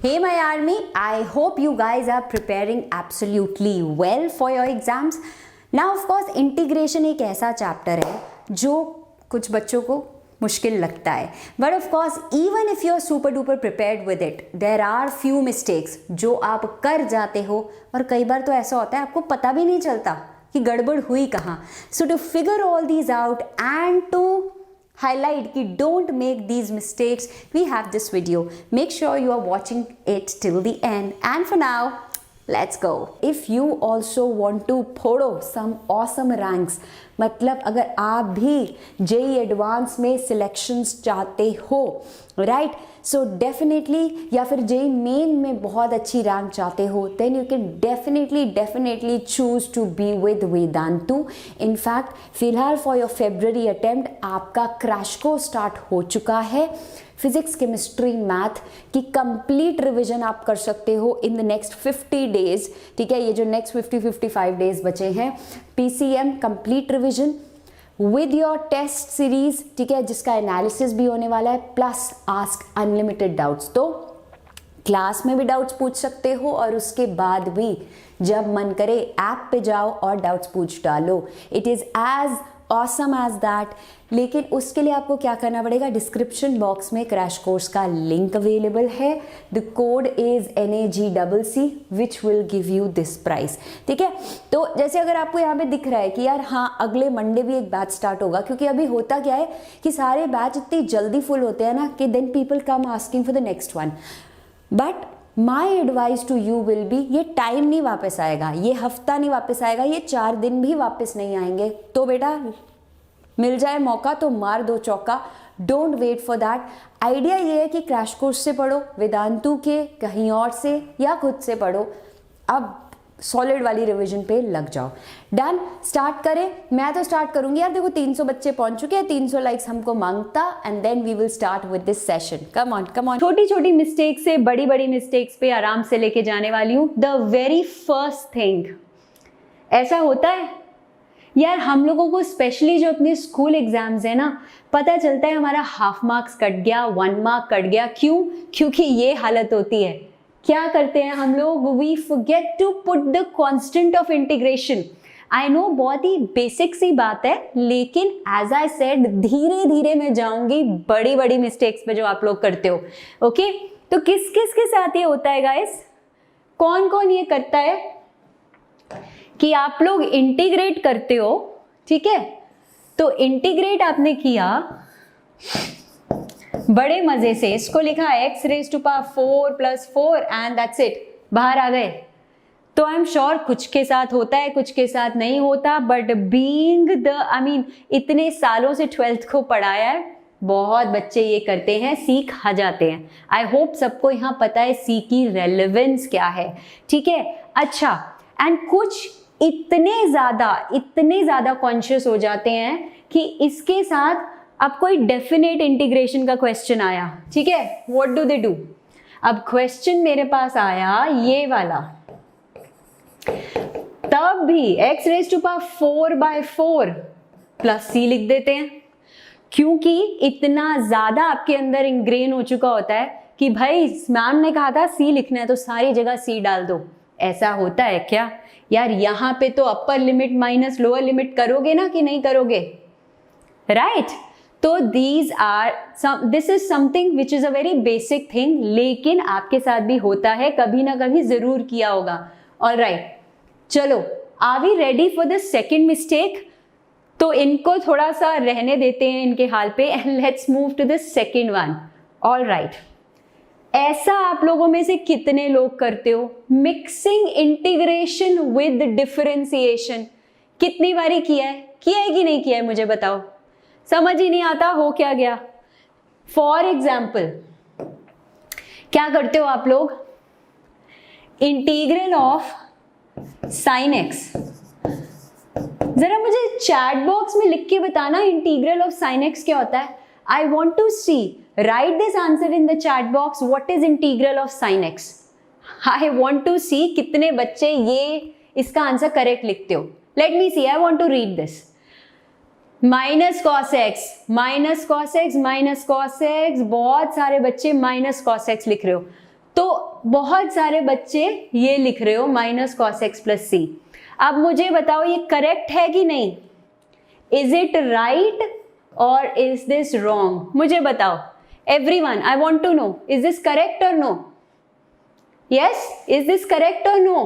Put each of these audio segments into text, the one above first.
Hey my army, I hope you guys are preparing absolutely well for your exams. Now of course integration एक ऐसा chapter है जो कुछ बच्चों को मुश्किल लगता है, but of course even if you are super duper prepared with it there are few mistakes जो आप कर जाते हो और कई बार तो ऐसा होता है आपको पता भी नहीं चलता कि गड़बड़ हुई कहाँ. So to figure all these out and to highlight कि don't make these mistakes, we have this video. Make sure you are watching it till the end. And for now, let's go. If you also want to photo some awesome ranks, मतलब अगर आप भी JEE advance में selections चाहते हो, right, so definitely, या फिर JEE main में बहुत अच्छी रैंक चाहते हो, then you can definitely choose to be with Vedantu. In fact फिलहाल फॉर योर फेब्रुअरी अटेम्प्ट आपका क्रैश कोर्स स्टार्ट हो चुका है. फिजिक्स, केमिस्ट्री, मैथ की कंप्लीट रिवीजन आप कर सकते हो इन द नेक्स्ट 50 डेज. ठीक है, ये जो नेक्स्ट 50-55 डेज बचे हैं, PCM complete revision with your test series, ठीक है, जिसका एनालिसिस भी होने वाला है, प्लस आस्क अनलिमिटेड डाउट्स. तो क्लास में भी डाउट्स पूछ सकते हो और उसके बाद भी जब मन करे ऐप पे जाओ और डाउट्स पूछ डालो. It is as awesome as that. लेकिन उसके लिए आपको क्या करना पड़ेगा, डिस्क्रिप्शन बॉक्स में क्रैश कोर्स का लिंक अवेलेबल है. The code is NAGCC which will give you this price. ठीक है, तो जैसे अगर आपको यहाँ पे दिख रहा है कि यार हाँ अगले मंडे भी एक बैच स्टार्ट होगा, क्योंकि अभी होता क्या है कि सारे बैच इतनी जल्दी फुल होते हैं ना कि then people come asking for the next one. But my advice to you will be, ये टाइम नहीं वापस आएगा, ये हफ्ता नहीं वापस आएगा, ये 4 दिन भी वापस नहीं आएंगे. तो बेटा मिल जाए मौका तो मार दो चौका. Don't wait for that. Idea ये है कि क्रैश कोर्स से पढ़ो, वेदांतु के कहीं और से या खुद से पढ़ो. अब सॉलिड वाली रिवीजन पे लग जाओ. डन, स्टार्ट करें. मैं तो स्टार्ट करूंगी यार, देखो 300 बच्चे पहुंच चुके हैं, 300 लाइक्स हमको मांगता, and then we will start with this session. Come on. छोटी छोटी मिस्टेक से बड़ी बड़ी मिस्टेक्स पे आराम से लेके जाने वाली हूँ. द वेरी फर्स्ट थिंग, ऐसा होता है यार हम लोगों को, स्पेशली जो अपने स्कूल एग्जाम्स है ना, पता चलता है हमारा हाफ मार्क्स कट गया, 1 मार्क कट गया. क्यों? क्योंकि ये हालत होती है. क्या करते हैं हम लोग, we forget to put the constant of integration. I know बहुत ही बेसिक सी बात है, लेकिन एज आई सेड धीरे धीरे मैं जाऊंगी बड़ी बड़ी मिस्टेक्स पे जो आप लोग करते हो. ओके, तो किस किस के साथ ये होता है गाइस, कौन कौन ये करता है कि आप लोग इंटीग्रेट करते हो. ठीक है, तो इंटीग्रेट आपने किया बड़े मजे से, इसको लिखा x⁴ + 4 एंड दैट्स इट, बाहर आ गए. तो आई एम श्योर कुछ के साथ होता है, कुछ के साथ नहीं होता, बट बीइंग द इतने सालों से 12th को पढ़ाया है, बहुत बच्चे ये करते हैं, सी खा जाते हैं. आई होप सबको यहाँ पता है सी की रेलेवेंस क्या है. ठीक है, अच्छा, एंड कुछ इतने ज़्यादा कॉन्शियस हो जाते हैं कि इसके साथ अब कोई डेफिनेट इंटीग्रेशन का क्वेश्चन आया. ठीक है, व्हाट डू दे डू. अब क्वेश्चन मेरे पास आया ये वाला, तब भी x⁴/4 + c लिख देते हैं, क्योंकि इतना ज़्यादा आपके अंदर इंग्रेन हो चुका होता है कि भाई मैम ने कहा था c लिखना है तो सारी जगह c डाल दो. ऐसा होता है क्या यार? यहाँ पे तो upper limit minus lower limit करोगे ना कि नहीं करोगे, राइट? तो this is something which is a very basic thing, लेकिन आपके साथ भी होता है, कभी ना कभी जरूर किया होगा. ऑलराइट, चलो, are we ready for the second mistake? तो इनको थोड़ा सा रहने देते हैं इनके हाल पे, and let's move to the second one. Alright, ऐसा आप लोगों में से कितने लोग करते हो, मिक्सिंग इंटीग्रेशन विद डिफरेंशिएशन? कितनी बारी किया है कि नहीं किया है, मुझे बताओ. समझ ही नहीं आता हो क्या गया. फॉर एग्जाम्पल क्या करते हो आप लोग, इंटीग्रल ऑफ साइन एक्स. जरा मुझे चैट बॉक्स में लिख के बताना इंटीग्रल ऑफ साइन एक्स क्या होता है. I want to see, right this answer in the chat box, what is integral of sine x. I want to see कितने बच्चे ये इसका आंसर करेक्ट लिखते हो. Let me see, I want to read this. Minus cos x, बहुत सारे बच्चे minus cos x लिख रहे हो. तो बहुत सारे बच्चे ये लिख रहे हो minus cos x plus c. अब मुझे बताओ ये करेक्ट है कि नहीं? इज इट राइट और इज दिस रॉन्ग? मुझे बताओ everyone, I want to know, is this correct और no? Yes, is this correct और नो?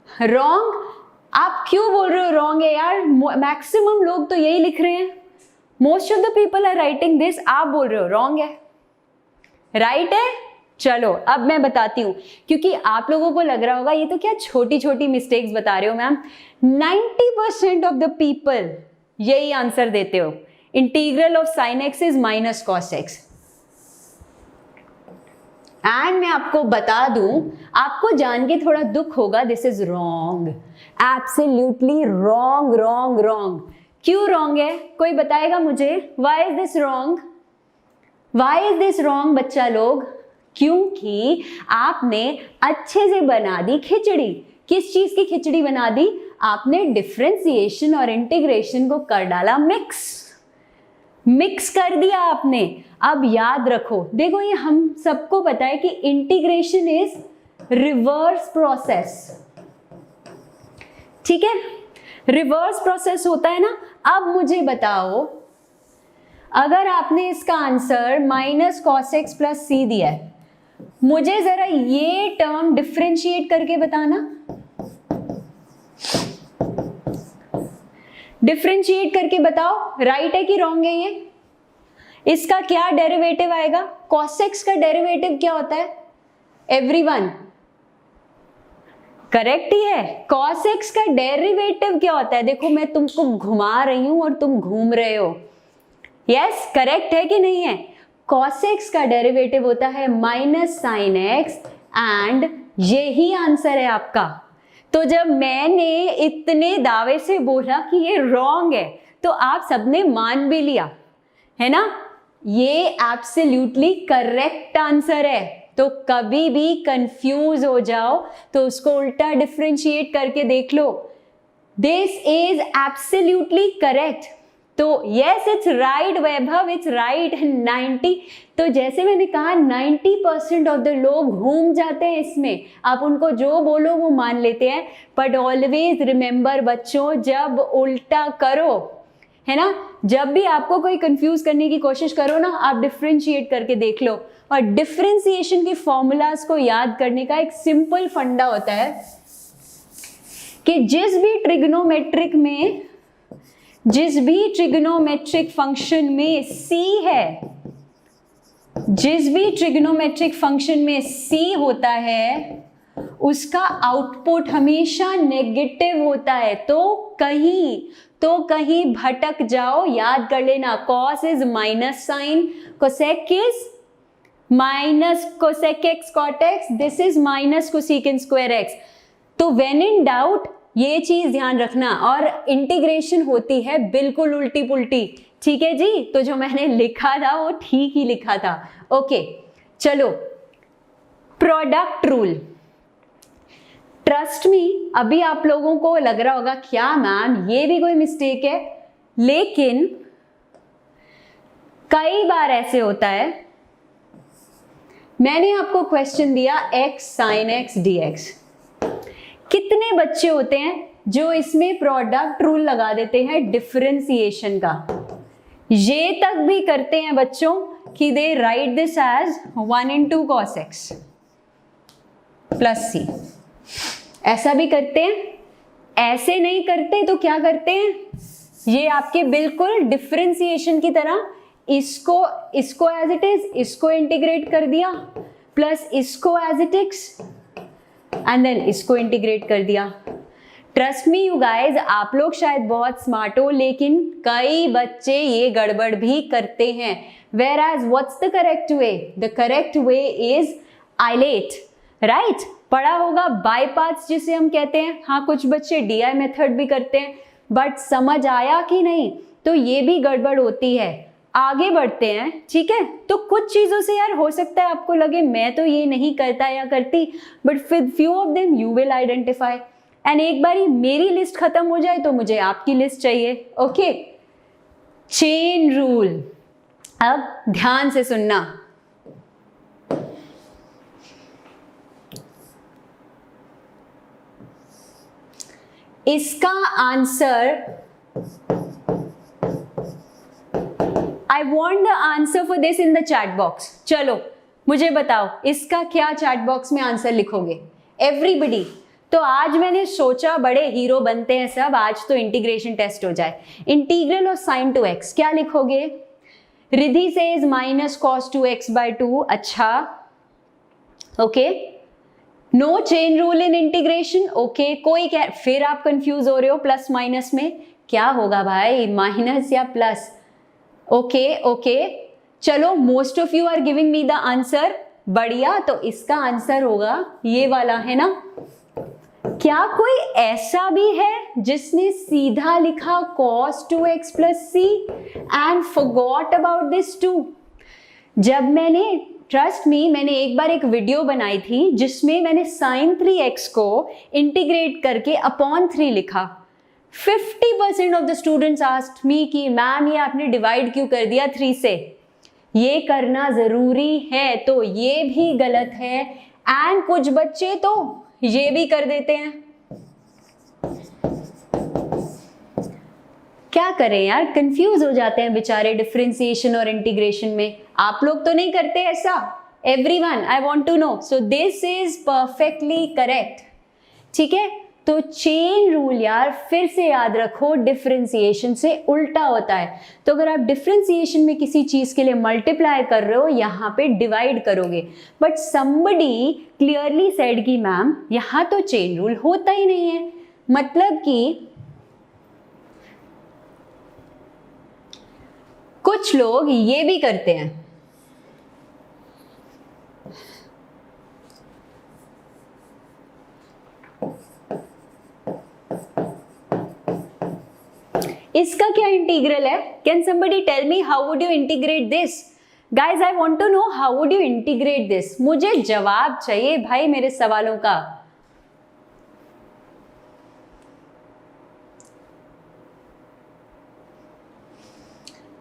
रॉन्ग? आप क्यों बोल रहे हो रॉन्ग है यार? मैक्सिमम लोग तो यही लिख रहे हैं, most of the people are writing this, आप बोल रहे हो रॉन्ग है। राइट है? चलो अब मैं बताती हूँ, क्योंकि आप लोगों को लग रहा होगा ये तो क्या छोटी छोटी मिस्टेक्स बता रहे हो मैम। 90% ऑफ द पीपल यही आंसर देते हो, integral of sine x is minus cos x. And मैं आपको बता दूं, आपको जान के थोड़ा दुख होगा, this is wrong, absolutely wrong wrong wrong. क्यों रॉन्ग है? कोई बताएगा मुझे? Why is this wrong? Why is this wrong बच्चा लोग? क्योंकि आपने अच्छे से बना दी खिचड़ी। किस चीज की खिचड़ी बना दी? आपने डिफरेंशिएशन और इंटीग्रेशन को कर डाला मिक्स कर दिया आपने। अब याद रखो, देखो ये हम सबको पता है कि इंटीग्रेशन इज रिवर्स प्रोसेस, ठीक है? रिवर्स प्रोसेस होता है ना। अब मुझे बताओ, अगर आपने इसका answer minus cos x plus c दिया है, मुझे जरा ये टर्म डिफरेंशिएट करके बताना। डिफरेंशिएट करके बताओ, राइट है कि रॉन्ग है ये? इसका क्या डेरिवेटिव आएगा? कॉस एक्स का डेरिवेटिव क्या होता है एवरीवन? करेक्ट ही है। कॉस एक्स का डेरिवेटिव क्या होता है? देखो मैं तुमको घुमा रही हूं और तुम घूम रहे हो। यस, करेक्ट है कि नहीं है? कॉस एक्स का डेरिवेटिव होता है माइनस साइन एक्स, एंड यही आंसर है आपका। तो जब मैंने इतने दावे से बोला कि ये रॉन्ग है, तो आप सबने मान भी लिया है ना? ये एब्सोल्युटली करेक्ट आंसर है। तो कभी भी कंफ्यूज हो जाओ तो उसको उल्टा डिफरेंशिएट करके देख लो। This is absolutely correct. तो yes, it's right Vaibhav, it's right 90। तो जैसे मैंने कहा 90% ऑफ द लोग घूम जाते हैं इसमें, आप उनको जो बोलो वो मान लेते हैं। बट ऑलवेज रिमेंबर बच्चों, जब उल्टा करो, है ना, जब भी आपको कोई कंफ्यूज करने की कोशिश करो ना, आप डिफरेंशिएट करके देख लो। और डिफरेंशिएशन की फॉर्मूलाज को याद करने का एक सिंपल फंडा होता है कि जिस भी ट्रिग्नोमेट्रिक फंक्शन में c है, जिस भी ट्रिग्नोमेट्रिक फंक्शन में c होता है, उसका आउटपुट हमेशा नेगेटिव होता है। तो कहीं भटक जाओ, याद कर लेना, cos is minus sine, cosec is minus cosec x cot x, this is minus cosecant square x। तो व्हेन इन डाउट ये चीज ध्यान रखना। और इंटीग्रेशन होती है बिल्कुल उल्टी पुल्टी, ठीक है जी? तो जो मैंने लिखा था वो ठीक ही लिखा था। ओके, चलो प्रोडक्ट रूल। ट्रस्ट मी, अभी आप लोगों को लग रहा होगा क्या मैम ये भी कोई मिस्टेक है, लेकिन कई बार ऐसे होता है, मैंने आपको क्वेश्चन दिया x sin x dx, कितने बच्चे होते हैं जो इसमें प्रोडक्ट रूल लगा देते हैं डिफरेंशिएशन का? ये तक भी करते हैं बच्चों कि they write this as 1 into cos x plus c, ऐसा भी करते हैं। ऐसे नहीं करते तो क्या करते हैं? ये आपके बिल्कुल डिफरेंशिएशन की तरह इसको एज इट इज, इसको इंटीग्रेट कर दिया, प्लस इसको as it is, and then इसको इंटीग्रेट कर दिया। ट्रस्ट मी यू गाइज, आप लोग शायद बहुत स्मार्ट हो, लेकिन कई बच्चे ये गड़बड़ भी करते हैं। Where as what's the correct way? The correct way is ILATE, right? पढ़ा होगा बाईपास जिसे हम कहते हैं। हाँ, कुछ बच्चे DI मेथड भी करते हैं, बट समझ आया कि नहीं? तो ये भी गड़बड़ होती है। आगे बढ़ते हैं, ठीक है? तो कुछ चीजों से यार हो सकता है आपको लगे मैं तो ये नहीं करता या करती, but with few of them you will identify. And एक बारी मेरी लिस्ट खत्म हो जाए तो मुझे आपकी लिस्ट चाहिए। Okay, chain rule. अब ध्यान से सुनना, इसका answer, I want the answer for this in the chat box. चलो मुझे बताओ इसका क्या चैट बॉक्स में आंसर लिखोगे एवरीबडी। तो आज मैंने सोचा बड़े हीरो बनते हैं सब, आज तो इंटीग्रेशन टेस्ट हो जाए। Integral of sine two x क्या लिखोगे? Ridhi says minus cos two x by 2। अच्छा okay, no chain rule in integration. Okay, कोई क्या, फिर आप कंफ्यूज हो रहे हो प्लस माइनस में, क्या होगा भाई, माइनस या प्लस? ओके ओके, चलो most of you are giving me the answer, बढ़िया। तो इसका आंसर होगा ये वाला, है ना? क्या कोई ऐसा भी है जिसने सीधा लिखा cos 2x plus c and forgot about this 2? जब मैंने, ट्रस्ट मी, मैंने एक बार एक वीडियो बनाई थी जिसमें मैंने sin 3x को इंटीग्रेट करके अपॉन 3 लिखा। 50% of the students asked me कि मैम ये आपने डिवाइड क्यों कर दिया 3 से? ये करना जरूरी है, तो ये भी गलत है। एंड कुछ बच्चे तो ये भी कर देते हैं। क्या करें यार, कंफ्यूज हो जाते हैं बेचारे डिफरेंशिएशन और इंटीग्रेशन में। आप लोग तो नहीं करते ऐसा? Everyone, I want to know. So this is perfectly correct. ठीक है, तो चेन रूल यार फिर से याद रखो, डिफरेंशिएशन से उल्टा होता है। तो अगर आप डिफरेंशिएशन में किसी चीज के लिए मल्टीप्लाई कर रहे हो, यहाँ पे डिवाइड करोगे। बट समबडी क्लियरली सेड कि मैम यहाँ तो चेन रूल होता ही नहीं है। मतलब कि कुछ लोग ये भी करते हैं, इसका क्या इंटीग्रल है? Can somebody tell me how would you integrate this? Guys I want to know how would you integrate this. मुझे जवाब चाहिए भाई मेरे सवालों का।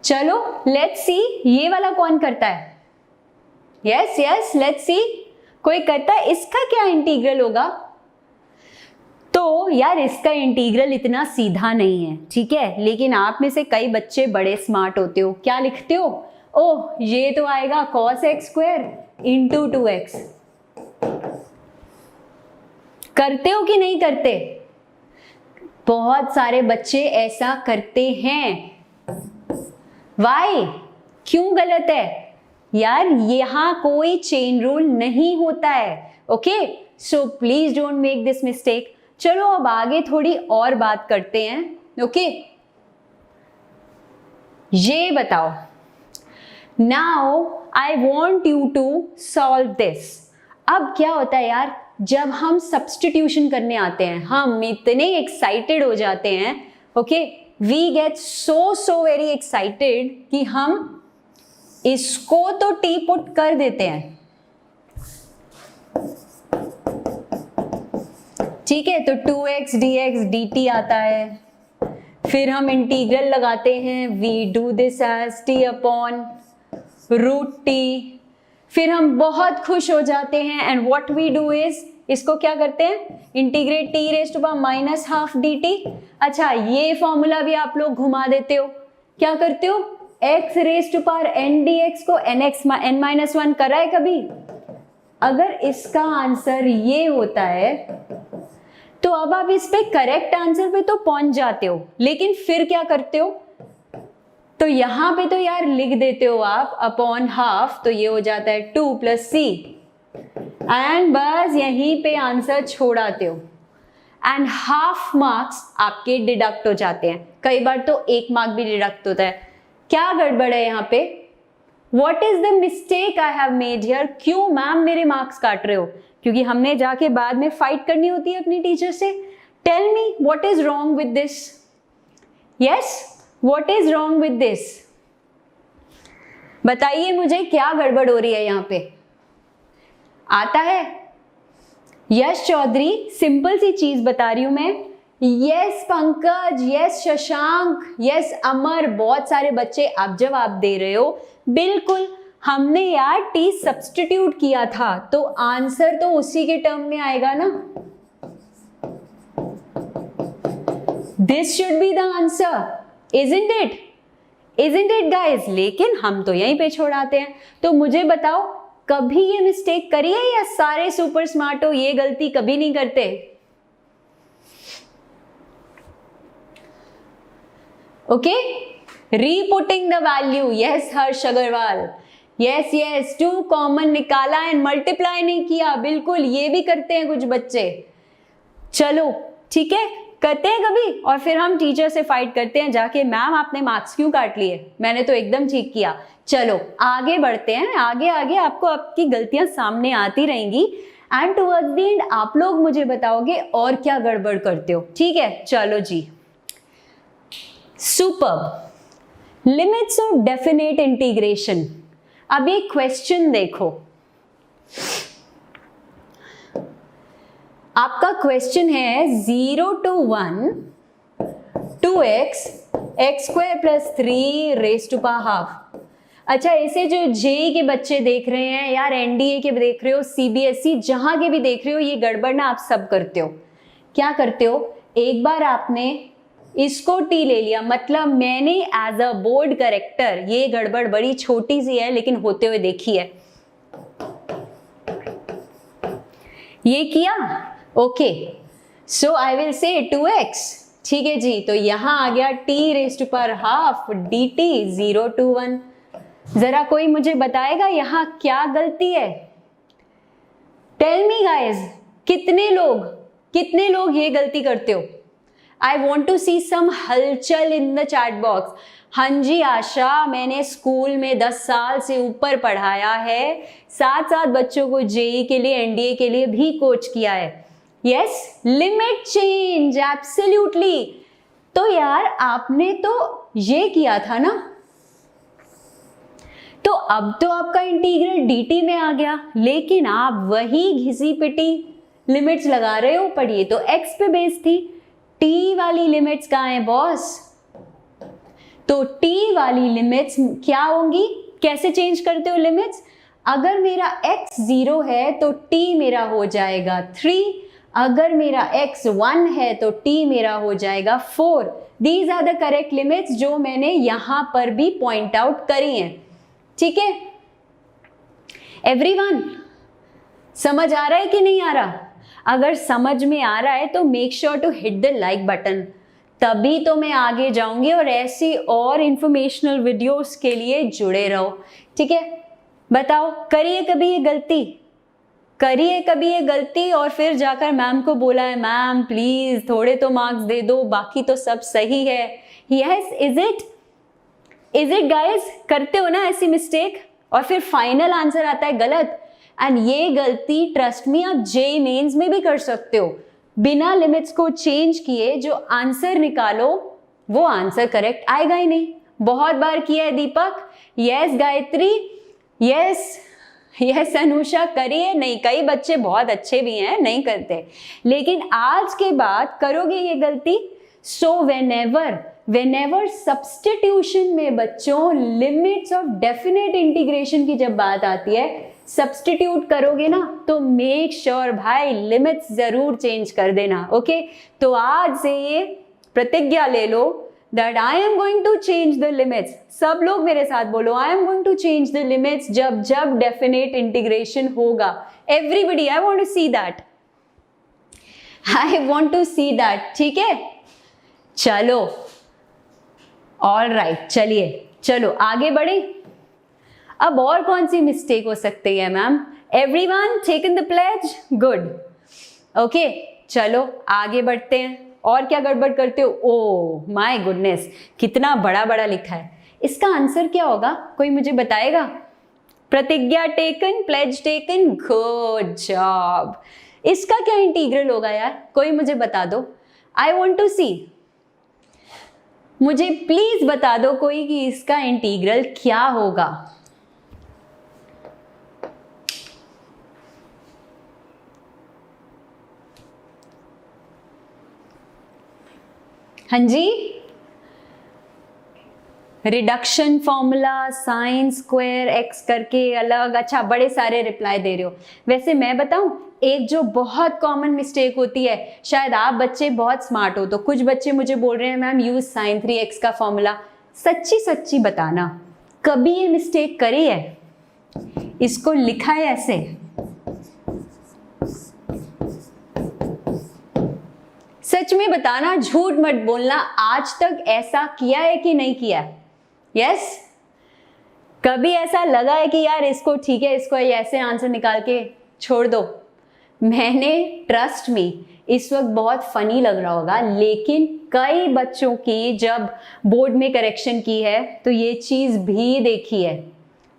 चलो लेट्स सी, ये वाला कौन करता है? यस यस, लेट्स सी, कोई करता है। इसका क्या इंटीग्रल होगा? तो यार इसका इंटीग्रल इतना सीधा नहीं है, ठीक है, लेकिन आप में से कई बच्चे बड़े स्मार्ट होते हो। क्या लिखते हो? ओह ये तो आएगा cos x square into 2x। करते हो कि नहीं करते? बहुत सारे बच्चे ऐसा करते हैं। वाई? क्यों गलत है यार? यहां कोई चेन रूल नहीं होता है। Okay, so please don't make this mistake. चलो अब आगे थोड़ी और बात करते हैं। ओके, ये बताओ, now I want you to solve this. अब क्या होता है यार, जब हम सब्स्टिट्यूशन करने आते हैं हम इतने एक्साइटेड हो जाते हैं। Okay, we get so very excited कि हम इसको तो टी पुट कर देते हैं। ठीक है, तो 2x dx dt आता है। फिर हम इंटीग्रल लगाते हैं, we do this as t upon root t. फिर हम बहुत खुश हो जाते हैं and what we do is, इसको क्या करते हैं, integrate t raise to power minus half dt। अच्छा, ये फॉर्मूला भी आप लोग घुमा देते हो। क्या करते हो, x raise to power n dx को n माइनस 1 करा है कभी? अगर इसका आंसर ये होता है तो अब आप इस पे करेक्ट आंसर पे तो पहुंच जाते हो, लेकिन फिर क्या करते हो, तो यहां पे तो यार लिख देते हो आप अपॉन हाफ, तो ये हो जाता है 2 प्लस सी एंड बस यहीं पे आंसर छोड़ाते हो एंड हाफ मार्क्स आपके डिडक्ट हो जाते हैं। कई बार तो 1 मार्क भी डिडक्ट होता है। क्या गड़बड़ है यहाँ पे? What is the mistake I have made here? क्यों मैम मेरे मार्क्स काट रहे हो? क्योंकि हमने जाके बाद में फाइट करनी होती है अपनी टीचर से। Tell me what is wrong with this? Yes, what is wrong with this? बताइए मुझे क्या गड़बड़ हो रही है यहाँ पे? आता है? यश चौधरी, सिंपल सी चीज बता रही हूं मैं। Yes Pankaj, yes Shashank, yes Amar, बहुत सारे बच्चे आप जवाब दे रहे हो। बिल्कुल, हमने यार टी सब्स्टिट्यूट किया था तो आंसर तो उसी के टर्म में आएगा ना। This should be the answer, isn't it? Isn't it guys? लेकिन हम तो यहीं पे छोड़ाते हैं। तो मुझे बताओ, कभी ये मिस्टेक करी है या सारे सुपर स्मार्ट हो ये गलती कभी नहीं करते? Okay, reputting the value, yes Harsh Agarwal, yes yes, 2 common निकाला एंड मल्टीप्लाई नहीं किया, बिल्कुल ये भी करते हैं कुछ बच्चे। चलो ठीक है, करते हैं कभी, और फिर हम टीचर से फाइट करते हैं जाके, मैम आपने मार्क्स क्यों काट लिए, मैंने तो एकदम ठीक किया। चलो आगे बढ़ते हैं, आगे आगे आपको आपकी गलतियां सामने आती रहेंगी एंड टुवर्ड्स द एंड आप लोग मुझे बताओगे और क्या गड़बड़ करते हो, ठीक है? चलो जी, superb. Limits of definite integration. अब ये क्वेश्चन देखो, आपका क्वेश्चन है 0 to 1 2x x square plus 3 raise to power half. अच्छा, ऐसे जो जेई के बच्चे देख रहे हैं यार, एनडीए के देख रहे हो, सीबीएसई जहां के भी देख रहे हो, ये गड़बड़ ना आप सब करते हो। क्या करते हो, एक बार आपने इसको टी ले लिया, मतलब मैंने एज अ बोर्ड करेक्टर, ये गड़बड़ बड़ी छोटी सी है लेकिन होते हुए देखी है, ये किया, okay, so I will say 2x, ठीक है जी। तो यहां आ गया t raise to power half dt 0 to 1। जरा कोई मुझे बताएगा यहां क्या गलती है? टेल मी गाइज, कितने लोग ये गलती करते हो? आई वॉन्ट टू सी सम हलचल इन द चैट बॉक्स। हाँ जी आशा, मैंने स्कूल में 10 साल से ऊपर पढ़ाया है, साथ साथ बच्चों को जेई के लिए, एनडीए के लिए भी कोच किया है। Yes, limit change, absolutely. तो यार आपने तो ये किया था ना, तो अब तो आपका इंटीग्रल dt में आ गया, लेकिन आप वही घिसी पिटी लिमिट्स लगा रहे हो, पर ये तो x पे बेस थी। t वाली लिमिट्स कहाँ है बॉस? तो t वाली लिमिट्स क्या होंगी, कैसे चेंज करते हो लिमिट्स? अगर मेरा x 0 है तो t मेरा हो जाएगा 3, अगर मेरा x 1 है तो t मेरा हो जाएगा 4। These are the correct limits जो मैंने यहां पर भी पॉइंट आउट करी हैं, ठीक है? एवरीवन समझ आ रहा है कि नहीं आ रहा? अगर समझ में आ रहा है तो make sure to hit the like button, तभी तो मैं आगे जाऊंगी और ऐसी और इंफॉर्मेशनल वीडियोस के लिए जुड़े रहो, ठीक है? बताओ, करिए कभी ये गलती, करिए कभी ये गलती और फिर जाकर मैम को बोला है, मैम प्लीज थोड़े तो मार्क्स दे दो, बाकी तो सब सही है। Yes, is it guys? करते हो ना ऐसी मिस्टेक और फिर फाइनल आंसर आता है गलत। एंड ये गलती ट्रस्ट मी आप जेईई मेंस में भी कर सकते हो, बिना लिमिट्स को चेंज किए जो आंसर निकालो वो आंसर करेक्ट आएगा ही नहीं। बहुत बार किया है दीपक, यस गायत्री, यस अनुषा, करिए। नहीं, कई बच्चे बहुत अच्छे भी हैं, नहीं करते, लेकिन आज के बाद करोगे ये गलती। सो whenever सब्स्टिट्यूशन में बच्चों लिमिट्स ऑफ डेफिनेट इंटीग्रेशन की जब बात आती है, सब्स्टिट्यूट करोगे ना तो मेक श्योर भाई लिमिट्स जरूर चेंज कर देना, ओके? तो आज से ये प्रतिज्ञा ले लो that I am going to change the limits। सब लोग मेरे साथ बोलो, I am going to change the limits जब जब definite integration होगा। Everybody, I want to see that, I want to see that, ठीक है? चलो, all right, चलिए, चलो आगे बढ़े। अब और कौन सी मिस्टेक हो सकती है ma'am? Everyone taken the pledge? Good, okay, चलो आगे बढ़ते हैं। और क्या गड़बड़ करते हो? ओह माय गुडनेस, कितना बड़ा बड़ा लिखा है, इसका आंसर क्या होगा? कोई मुझे बताएगा? Pratigya taken, pledge taken, good job. इसका क्या इंटीग्रल होगा यार? कोई मुझे बता दो, आई वॉन्ट टू सी, मुझे प्लीज बता दो कोई कि इसका इंटीग्रल क्या होगा। हाँ जी, reduction formula, sine square x करके अलग, अच्छा बड़े सारे रिप्लाई दे रहे हो। वैसे मैं बताऊं, एक जो बहुत कॉमन मिस्टेक होती है, शायद आप बच्चे बहुत स्मार्ट हो तो कुछ बच्चे मुझे बोल रहे हैं मैम यूज साइन 3x का फॉर्मूला। सच्ची सच्ची बताना, कभी ये मिस्टेक करी है? इसको लिखा है ऐसे, सच में बताना, झूठ मत बोलना, आज तक ऐसा किया है कि नहीं किया? यस कभी ऐसा लगा है कि यार इसको ठीक है, इसको ऐसे आंसर निकाल के छोड़ दो? मैंने, ट्रस्ट मी, इस वक्त बहुत फनी लग रहा होगा, लेकिन कई बच्चों की जब बोर्ड में करेक्शन की है तो ये चीज भी देखी है।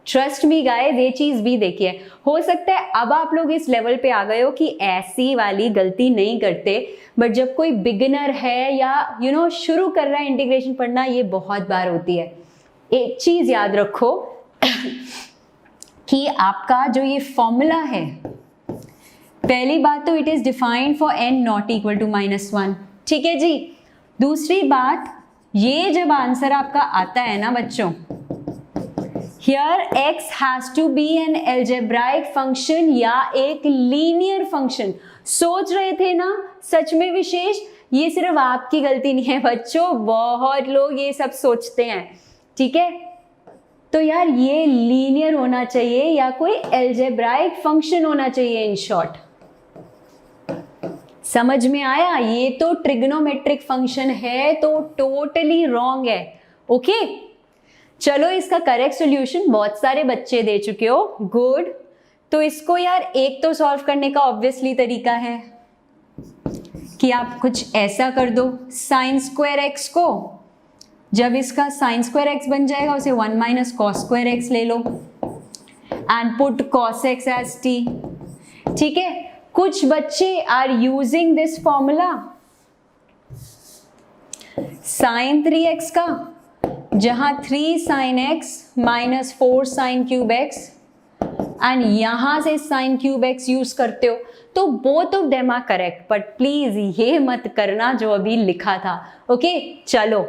ट्रस्ट मी गाइस, ये चीज भी देखी है। हो सकता है अब आप लोग इस लेवल पे आ गए हो कि ऐसी वाली गलती नहीं करते, बट जब कोई बिगिनर है या शुरू कर रहा है इंटीग्रेशन पढ़ना, ये बहुत बार होती है। एक चीज याद रखो कि आपका जो ये फॉर्मूला है, पहली बात तो it is defined for n not equal to -1, ठीक है जी। दूसरी बात, ये जब आंसर आपका आता है ना बच्चों, here x has to be an algebraic function या एक लीनियर फंक्शन। सोच रहे थे ना सच में विशेष, ये सिर्फ आपकी गलती नहीं है बच्चों, बहुत लोग ये सब सोचते हैं, ठीक है। तो यार ये लीनियर होना चाहिए या कोई algebraic फंक्शन होना चाहिए, इन शॉर्ट। समझ में आया? ये तो ट्रिग्नोमेट्रिक फंक्शन है तो टोटली रॉन्ग है, ओके। चलो इसका करेक्ट सॉल्यूशन बहुत सारे बच्चे दे चुके हो, गुड। तो इसको यार एक तो सॉल्व करने का ऑब्वियसली तरीका है कि आप कुछ ऐसा कर दो, साइन स्क्वायर एक्स को, जब इसका साइन स्क्वायर एक्स बन जाएगा उसे 1 माइनस कॉस स्क्वायर एक्स ले लो and put cos x as t, ठीक है। कुछ बच्चे are using this formula sine 3x का, जहां 3 sine x minus 4 sine cube x, and यहां से साइन क्यूब एक्स यूज करते हो, तो both of them are correct, but please ये मत करना जो अभी लिखा था, ओके। चलो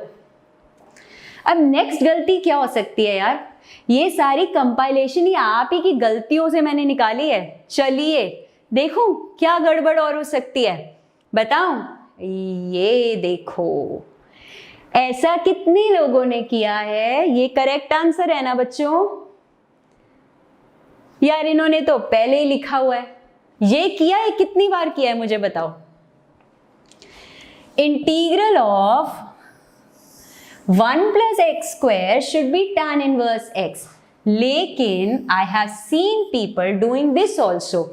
अब नेक्स्ट गलती क्या हो सकती है यार? ये सारी कंपाइलेशन ही आप ही की गलतियों से मैंने निकाली है। चलिए देखो क्या गड़बड़ और हो सकती है, बताऊं? ये देखो, ऐसा कितने लोगों ने किया है? ये करेक्ट आंसर है ना बच्चों? यार इन्होंने तो पहले ही लिखा हुआ है। ये किया है, कितनी बार किया है मुझे बताओ? Integral of 1 plus x square should be tan inverse x, लेकिन I have seen people doing this also.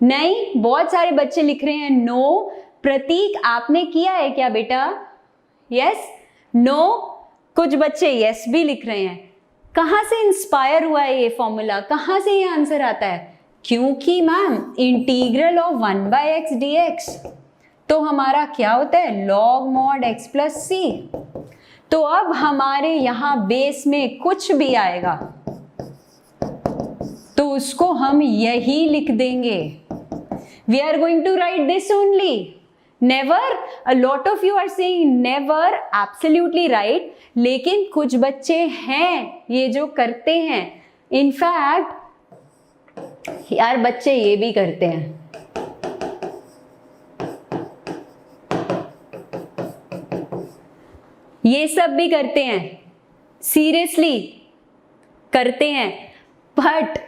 नहीं, बहुत सारे बच्चे लिख रहे हैं नो। प्रतीक आपने किया है क्या बेटा? Yes, no. कुछ बच्चे यस भी लिख रहे हैं। कहां से इंस्पायर हुआ है ये फॉर्मूला? कहां से ये आंसर आता है? क्योंकि ma'am integral of 1/x dx तो हमारा क्या होता है? लॉग मॉड x प्लस सी। तो अब हमारे यहां बेस में कुछ भी आएगा तो उसको हम यही लिख देंगे। We are going to write this only. Never, a lot of you are saying never, absolutely right, लेकिन कुछ बच्चे हैं ये जो करते हैं। इनफैक्ट यार बच्चे ये भी करते हैं, ये सब भी करते हैं, सीरियसली करते हैं। बट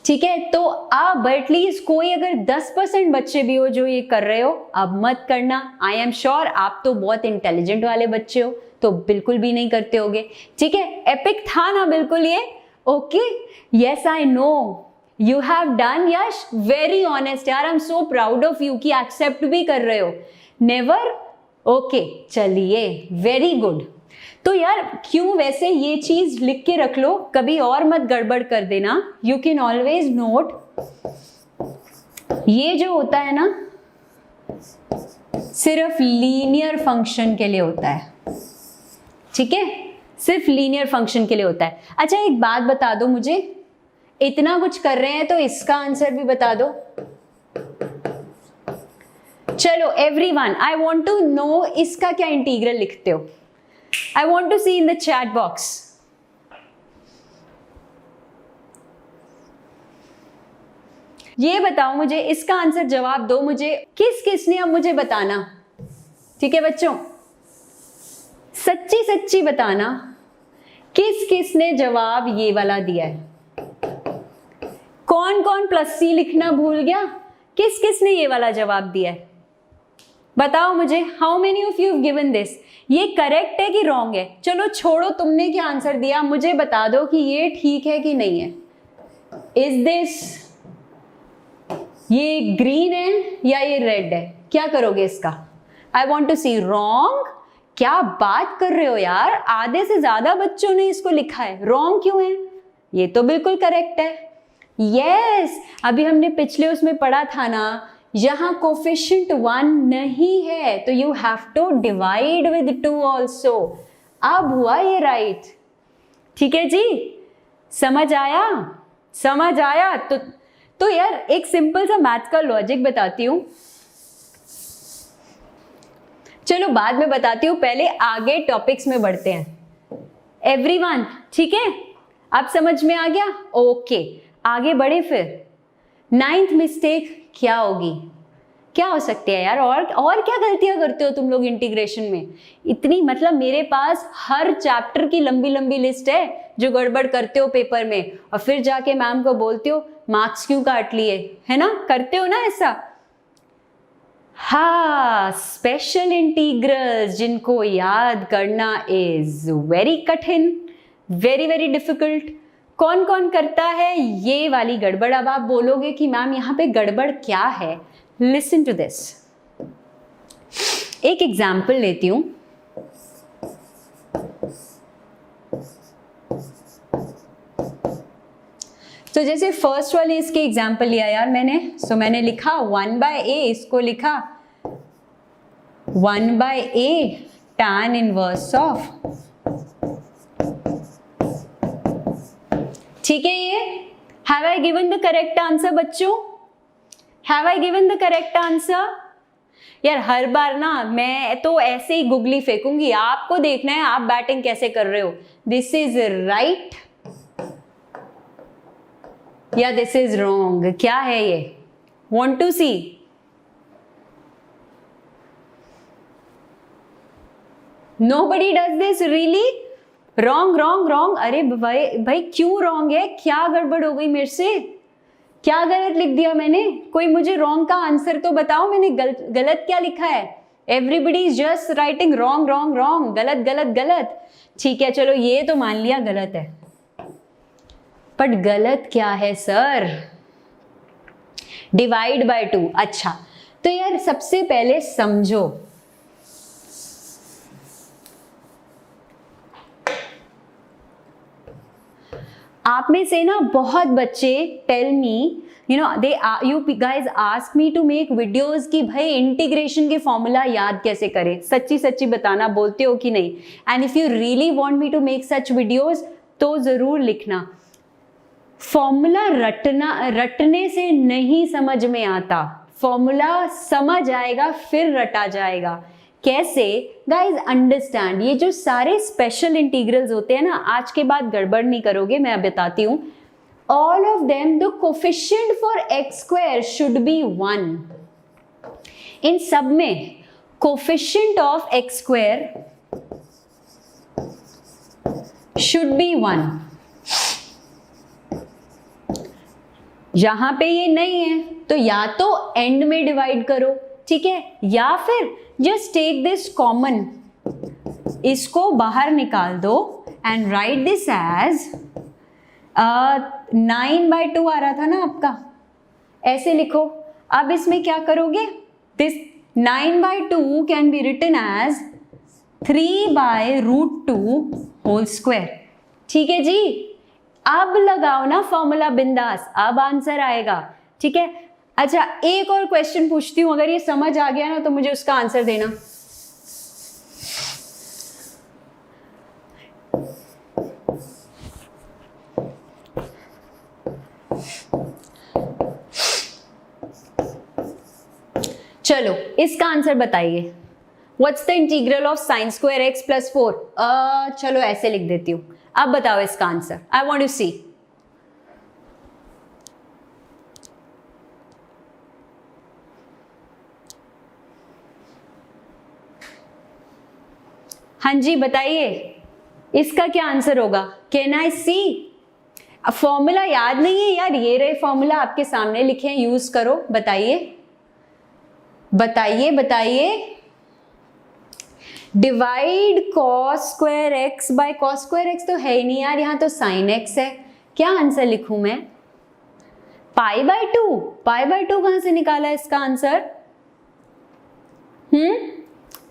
ठीक है, तो अब एटलीस्ट कोई अगर 10% बच्चे भी हो जो ये कर रहे हो, अब मत करना। आई एम श्योर आप तो बहुत इंटेलिजेंट वाले बच्चे हो तो बिल्कुल भी नहीं करते होगे, ठीक है। एपिक था ना बिल्कुल ये, okay. Yes I know you have done Yash, very honest यार, I am so proud of you कि एक्सेप्ट भी कर रहे हो। नेवर, ओके चलिए वेरी गुड। तो यार क्यों, वैसे ये चीज लिख के रख लो, कभी और मत गड़बड़ कर देना। यू कैन ऑलवेज नोट, ये जो होता है ना सिर्फ लीनियर फंक्शन के लिए होता है, ठीक है, सिर्फ लीनियर फंक्शन के लिए होता है। अच्छा एक बात बता दो मुझे, इतना कुछ कर रहे हैं तो इसका आंसर भी बता दो। चलो everyone, I want to know इसका क्या इंटीग्रल लिखते हो। I want to see in the chat box. ये बताओ मुझे, इसका आंसर जवाब दो मुझे, किस किसने, अब मुझे बताना, ठीक है बच्चों, सच्ची सच्ची बताना किस किसने जवाब ये वाला दिया है। कौन कौन +C लिखना भूल गया, किस किसने ये वाला जवाब दिया है, बताओ मुझे। How many of you have given this, ये करेक्ट है कि रॉन्ग है? चलो छोड़ो तुमने क्या आंसर दिया, मुझे बता दो कि ये ठीक है कि नहीं है। इज दिस, ये ग्रीन है या ये रेड है, क्या करोगे इसका? I want to see. Wrong? क्या बात कर रहे हो यार, आधे से ज्यादा बच्चों ने इसको लिखा है, रॉन्ग क्यों है? ये तो बिल्कुल करेक्ट है। यस, अभी हमने पिछले उसमें पढ़ा था ना, यहां कोफिशिएंट 1 नहीं है तो you have to divide with 2 also. अब हुआ ये राइट, ठीक है जी, समझ आया? समझ आया? तो यार एक सिंपल सा मैथ का लॉजिक बताती हूं, चलो बाद में बताती हूं, पहले आगे टॉपिक्स में बढ़ते हैं। एवरीवन ठीक है, अब समझ में आ गया? ओके, आगे बढ़े फिर। 9th मिस्टेक क्या होगी, क्या हो सकती है यार? और क्या गलतियां करते हो तुम लोग इंटीग्रेशन में? इतनी, मतलब मेरे पास हर चैप्टर की लंबी लंबी लिस्ट है जो गड़बड़ करते हो पेपर में, और फिर जाके मैम को बोलते हो मार्क्स क्यों काट लिए, है ना? करते हो ना ऐसा? हाँ, स्पेशल इंटीग्रल्स जिनको याद करना इज वेरी कठिन, वेरी वेरी डिफिकल्ट। कौन कौन करता है ये वाली गड़बड़? अब आप बोलोगे कि मैम यहाँ पे गड़बड़ क्या है, लिसन टू दिस। एक एग्जाम्पल लेती हूं, तो जैसे फर्स्ट वाले इसके एग्जाम्पल लिया यार मैंने, सो मैंने लिखा 1/a, इसको लिखा 1/a tan इनवर्स ऑफ, ठीक है? ये have I given the correct answer बच्चों? Have I given the correct answer? यार हर बार ना मैं तो ऐसे ही गुगली फेंकूंगी, आपको देखना है आप बैटिंग कैसे कर रहे हो। दिस इज राइट या दिस इज रॉन्ग, क्या है ये? Want to see. Nobody does this, really? Wrong wrong wrong? अरे भाई क्यों रॉन्ग है, क्या गड़बड़ हो गई मेरे से, क्या गलत लिख दिया मैंने? कोई मुझे रॉन्ग का आंसर तो बताओ, मैंने गलत क्या लिखा है? Everybody is just writing wrong wrong wrong, गलत गलत गलत। ठीक है चलो ये तो मान लिया गलत है, बट गलत क्या है सर? Divide by 2। अच्छा तो यार सबसे पहले समझो, आप में से ना बहुत बच्चे tell me, you know they you guys ask me to make videos कि भाई इंटीग्रेशन के फॉर्मूला याद कैसे करें। सच्ची सच्ची बताना, बोलते हो कि नहीं? And if you really want me to make such videos तो जरूर लिखना। फॉर्मूला रटने से नहीं समझ में आता, फॉर्मूला समझ आएगा फिर रटा जाएगा। कैसे? गाइज अंडरस्टैंड, ये जो सारे स्पेशल इंटीग्रल्स होते हैं ना, आज के बाद गड़बड़ नहीं करोगे, मैं बताती हूं। All of them the coefficient for x square should be 1। इन सब में coefficient of x square should be 1। जहां पे ये नहीं है तो या तो एंड में डिवाइड करो, ठीक है, या फिर जस्ट टेक दिस कॉमन, इसको बाहर निकाल दो एंड राइट दिस एज 9/2 आ रहा था ना आपका, ऐसे लिखो। अब इसमें क्या करोगे? This 9/2 can be written as 3/√2 whole square. ठीक है जी, अब लगाओ ना फॉर्मूला बिंदास, अब आंसर आएगा। ठीक है, अच्छा एक और क्वेश्चन पूछती हूं, अगर ये समझ आ गया ना तो मुझे उसका आंसर देना। चलो इसका आंसर बताइए। What's the integral of sign square x plus 4? चलो ऐसे लिख देती हूं, अब बताओ इसका आंसर। आई वांट टू सी। हाँ जी बताइए, इसका क्या आंसर होगा? Can I C? फॉर्मूला याद नहीं है यार, ये रहे फॉर्मूला आपके सामने लिखे हैं, यूज करो। बताइए बताइए बताइए। Divide cos square x by cos square x तो है ही नहीं यार, यहाँ तो साइन एक्स है। क्या आंसर लिखूं मैं? Pi by two. Pi by two कहां से निकाला इसका आंसर?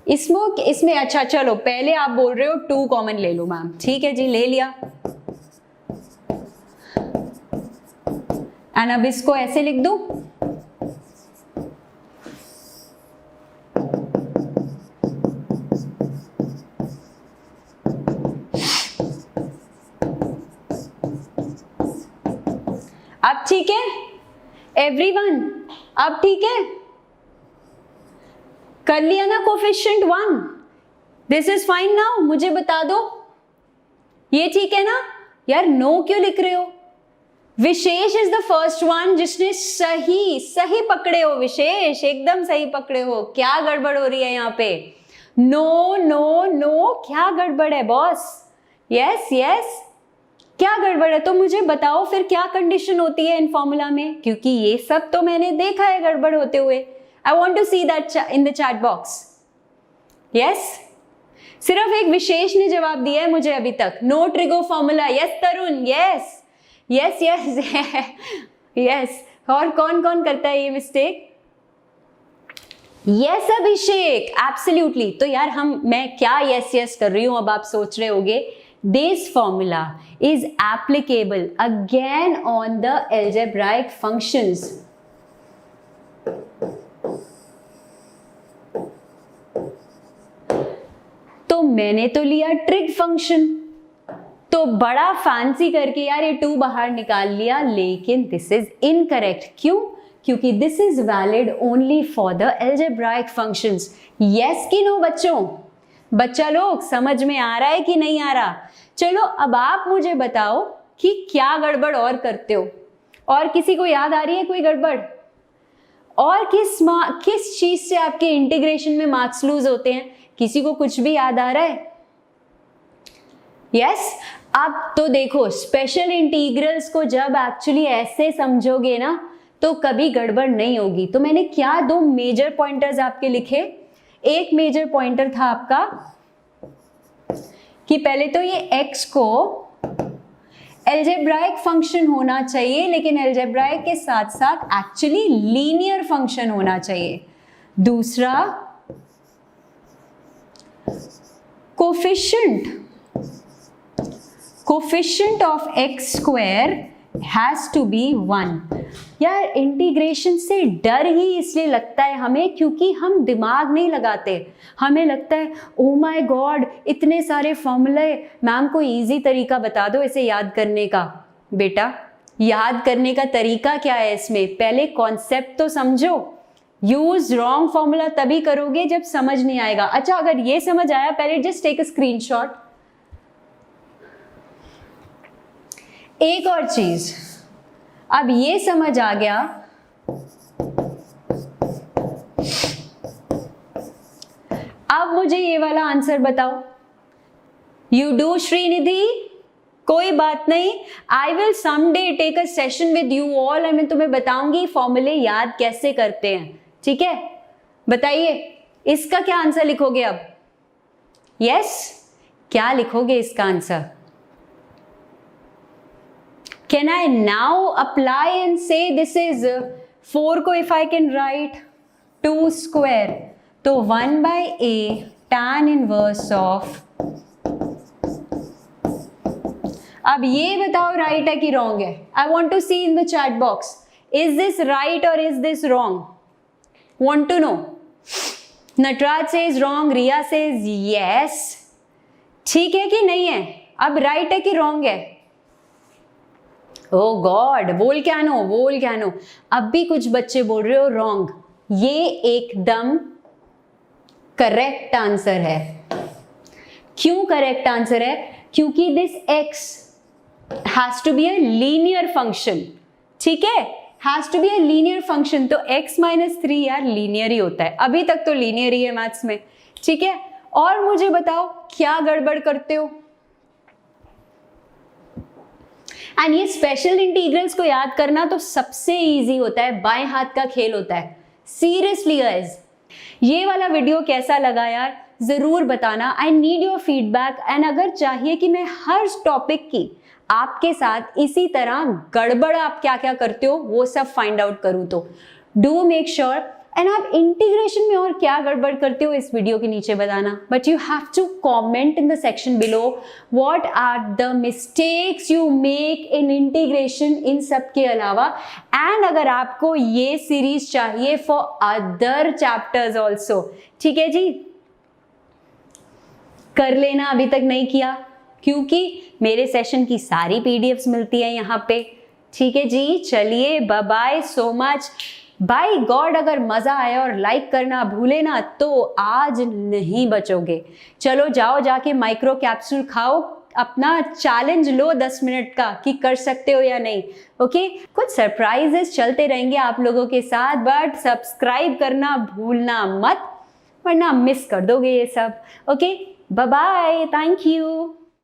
इसमें अच्छा चलो, पहले आप बोल रहे हो 2 कॉमन ले लो मैम, ठीक है जी, ले लिया। एंड अब इसको ऐसे लिख दूं, अब ठीक है एवरीवन? अब ठीक है, कर लिया ना coefficient 1? This is fine now. मुझे बता दो ये ठीक है ना यार? नो क्यों लिख रहे हो? विशेष इज द फर्स्ट वन जिसने सही पकड़े हो। विशेष एकदम सही पकड़े हो। क्या गड़बड़ हो रही है यहाँ पे? नो नो नो, क्या गड़बड़ है बॉस? यस यस, क्या गड़बड़ है? तो मुझे बताओ फिर क्या कंडीशन होती है इन फॉर्मूला में, क्योंकि ये सब तो मैंने देखा है गड़बड़ होते हुए। I want to see that in the chat box. Yes, सिर्फ एक विशेष ने जवाब दिया है मुझे अभी तक। No trigo formula. Yes Tarun, yes yes yes yes. और कौन कौन करता है ये मिस्टेक? यस अभिषेक, एब्सोल्युटली। तो यार मैं क्या यस यस कर रही हूं, अब आप सोच रहे होगे। This formula is applicable again on the algebraic functions. तो मैंने तो लिया ट्रिग फंक्शन, तो बड़ा फैंसी करके यार ये 2 बाहर निकाल लिया, लेकिन दिस इज इनकरेक्ट। क्यों? क्योंकि this is valid only for the algebraic functions. Yes कि नो बच्चों? बच्चा लोग समझ में आ रहा है कि नहीं आ रहा? चलो अब आप मुझे बताओ कि क्या गड़बड़ और करते हो, और किसी को याद आ रही है कोई गड़बड़? और किस चीज से आपके इंटीग्रेशन में मार्क्स लूज होते हैं? किसी को कुछ भी याद आ रहा है? यस अब तो देखो, स्पेशल इंटीग्रल्स को जब एक्चुअली ऐसे समझोगे ना तो कभी गड़बड़ नहीं होगी। तो मैंने क्या 2 मेजर पॉइंटर्स आपके लिखे। एक मेजर पॉइंटर था आपका कि पहले तो ये x को एल्जेब्राइक फंक्शन होना चाहिए, लेकिन एल्जेब्राइक के साथ साथ एक्चुअली लीनियर फंक्शन होना चाहिए। दूसरा, coefficient of x square has to be 1। यार इंटीग्रेशन से डर ही इसलिए लगता है हमें क्योंकि हम दिमाग नहीं लगाते। हमें लगता है ओ माय गॉड इतने सारे फॉर्मूले, मैम को इजी तरीका बता दो इसे याद करने का। बेटा याद करने का तरीका क्या है इसमें? पहले कॉन्सेप्ट तो समझो। यूज रॉन्ग फॉर्मूला तभी करोगे जब समझ नहीं आएगा। अच्छा अगर ये समझ आया, पहले जस्ट टेक अ स्क्रीनशॉट। एक और चीज, अब ये समझ आ गया अब मुझे ये वाला आंसर बताओ। यू डू श्रीनिधि, कोई बात नहीं, I will someday take a session with you all, मैं तुम्हें बताऊंगी फॉर्मूले याद कैसे करते हैं, ठीक है? बताइए इसका क्या आंसर लिखोगे अब? यस, क्या लिखोगे इसका answer? Can I now apply and say this is 4 को if I can write 2 square, तो 1 by a tan inverse of, अब ये बताओ राइट है कि रॉन्ग है? I want to see in the chat box, is this right or is this wrong? Want to know? Nataraj says wrong, Riya says yes। ठीक है कि नहीं है? अब राइट है कि रॉन्ग है? ओह गॉड, बोल क्या नो। अब भी कुछ बच्चे बोल रहे हो रॉन्ग। ये एकदम करेक्ट आंसर है। क्यों करेक्ट आंसर है? क्योंकि this x has to be a linear function, ठीक है? Has to be a linear function, तो x - 3 यार लीनियर ही होता है। अभी तक तो लीनियर ही है मैथ्स में, ठीक है? और मुझे बताओ क्या गड़बड़ करते हो। एंड ये स्पेशल इंटीग्रल्स को याद करना तो सबसे इजी होता है, बाएं हाथ का खेल होता है। सीरियसली गाइस, ये वाला वीडियो कैसा लगा यार जरूर बताना। I need your feedback. And अगर चाहिए कि मैं हर टॉपिक की आपके साथ इसी तरह गड़बड़ आप क्या क्या करते हो वो सब फाइंड आउट करूं तो डू मेक श्योर। एंड आप इंटीग्रेशन में और क्या गड़बड़ करते हो इस वीडियो के नीचे बताना, but you have to comment in the section below what are the mistakes you make in integration इन सब के अलावा। एंड अगर आपको ये सीरीज चाहिए फॉर अदर चैप्टर्स ऑल्सो, ठीक है जी, कर लेना अभी तक नहीं किया, क्योंकि मेरे सेशन की सारी पीडीएफ्स मिलती है यहाँ पे, ठीक है जी। चलिए bye bye so much, by God अगर मजा आया और लाइक करना भूले ना तो आज नहीं बचोगे। चलो जाओ जाके माइक्रो कैप्सूल खाओ, अपना चैलेंज लो 10 मिनट का कि कर सकते हो या नहीं। ओके, कुछ सरप्राइजेस चलते रहेंगे आप लोगों के साथ, बट सब्सक्राइब करना भूलना मत वरना मिस कर दोगे ये सब। Okay, bye bye, thank you.